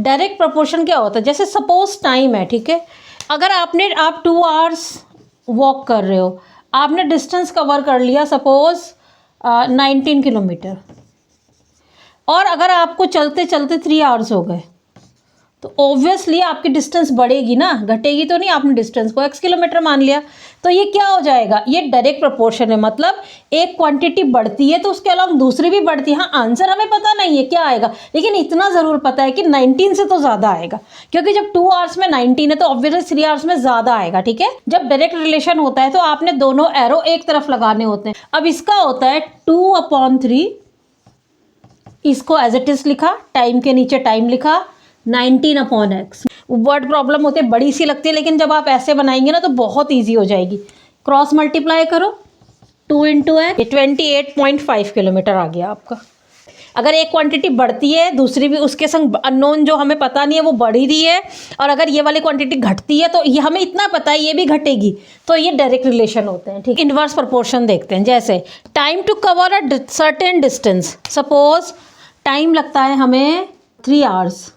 Direct proportion क्या होता है, जैसे सपोज टाइम है, ठीक है, अगर आप 2 आवर्स वॉक कर रहे हो, आपने डिस्टेंस कवर कर लिया सपोज 19 किलोमीटर, और अगर आपको चलते चलते 3 आवर्स हो गए, तो ऑब्वियसली आपकी डिस्टेंस बढ़ेगी ना, घटेगी तो नहीं। आपने डिस्टेंस को x किलोमीटर मान लिया, तो ये क्या हो जाएगा, ये डायरेक्ट प्रोपोर्शन है, मतलब एक क्वांटिटी बढ़ती है तो उसके अलावा दूसरी भी बढ़ती है। हाँ, आंसर हमें पता नहीं है क्या आएगा, लेकिन इतना ज़रूर पता है कि 19 से तो ज़्यादा आएगा, क्योंकि जब 2 आवर्स में 19 है तो ऑब्वियसली 3 आवर्स में ज़्यादा आएगा, ठीक है। जब डायरेक्ट रिलेशन होता है तो आपने दोनों एरो एक तरफ लगाने होते हैं। अब इसका होता है 2/3, इसको एज इट इज लिखा, टाइम के नीचे टाइम लिखा, 19/x। वर्ड प्रॉब्लम होते बड़ी सी लगती है, लेकिन जब आप ऐसे बनाएंगे ना तो बहुत इजी हो जाएगी। क्रॉस मल्टीप्लाई करो, 2 × x, 28.5 किलोमीटर आ गया आपका। अगर एक क्वांटिटी बढ़ती है, दूसरी भी उसके संग अननोन जो हमें पता नहीं है वो बढ़ ही रही है, और अगर ये वाली क्वांटिटी घटती है तो ये हमें इतना पता है ये भी घटेगी, तो ये डायरेक्ट रिलेशन होते हैं, ठीक। इनवर्स प्रोपोर्शन देखते हैं, जैसे time to cover a certain distance, suppose time लगता है हमें 3 आवर्स,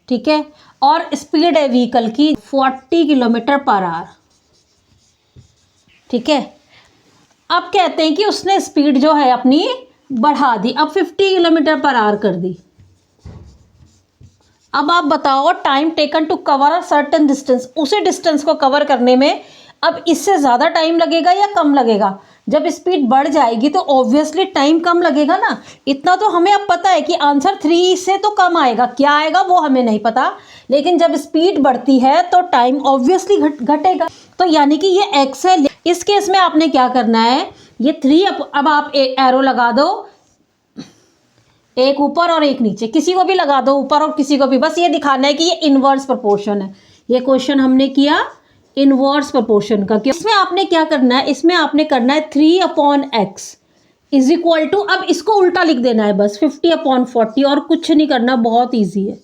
ठीक है, और स्पीड है व्हीकल की 40 किलोमीटर पर आवर, ठीक है। अब कहते हैं कि उसने स्पीड जो है अपनी बढ़ा दी, अब 50 किलोमीटर पर आवर कर दी। अब आप बताओ, time taken to cover a certain distance, उसी डिस्टेंस को कवर करने में अब इससे ज़्यादा टाइम लगेगा या कम लगेगा। जब स्पीड बढ़ जाएगी तो ऑब्वियसली टाइम कम लगेगा ना। इतना तो हमें अब पता है कि आंसर 3 से तो कम आएगा, क्या आएगा वो हमें नहीं पता, लेकिन जब स्पीड बढ़ती है तो टाइम ऑब्वियसली घटेगा। तो यानी कि ये x है। इस केस में आपने क्या करना है, ये 3, अब आप एक एरो लगा दो, एक ऊपर और एक नीचे, किसी को भी लगा दो ऊपर और किसी को भी, बस ये दिखाना है कि ये इनवर्स प्रोपोर्शन है। ये क्वेश्चन हमने किया इनवर्स प्रोपोर्शन का। इसमें आपने क्या करना है, इसमें आपने करना है 3/x इज इक्वल टू, अब इसको उल्टा लिख देना है बस, 50/40, और कुछ नहीं करना, बहुत ईजी है।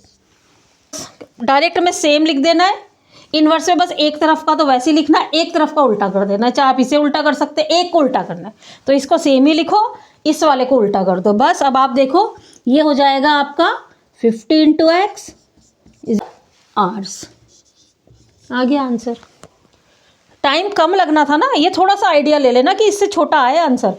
डायरेक्ट में सेम लिख देना है, इनवर्स में बस एक तरफ का तो वैसे ही लिखना है, एक तरफ का उल्टा कर देना है। चाहे आप इसे उल्टा कर सकते हैं, एक को उल्टा करना है, तो इसको सेम ही लिखो, इस वाले को उल्टा कर दो बस। अब आप देखो ये हो जाएगा आपका 50 × x इज आवर्स, आ गया आंसर। टाइम कम लगना था ना, ये थोड़ा सा आइडिया ले लेना कि इससे छोटा आए आंसर।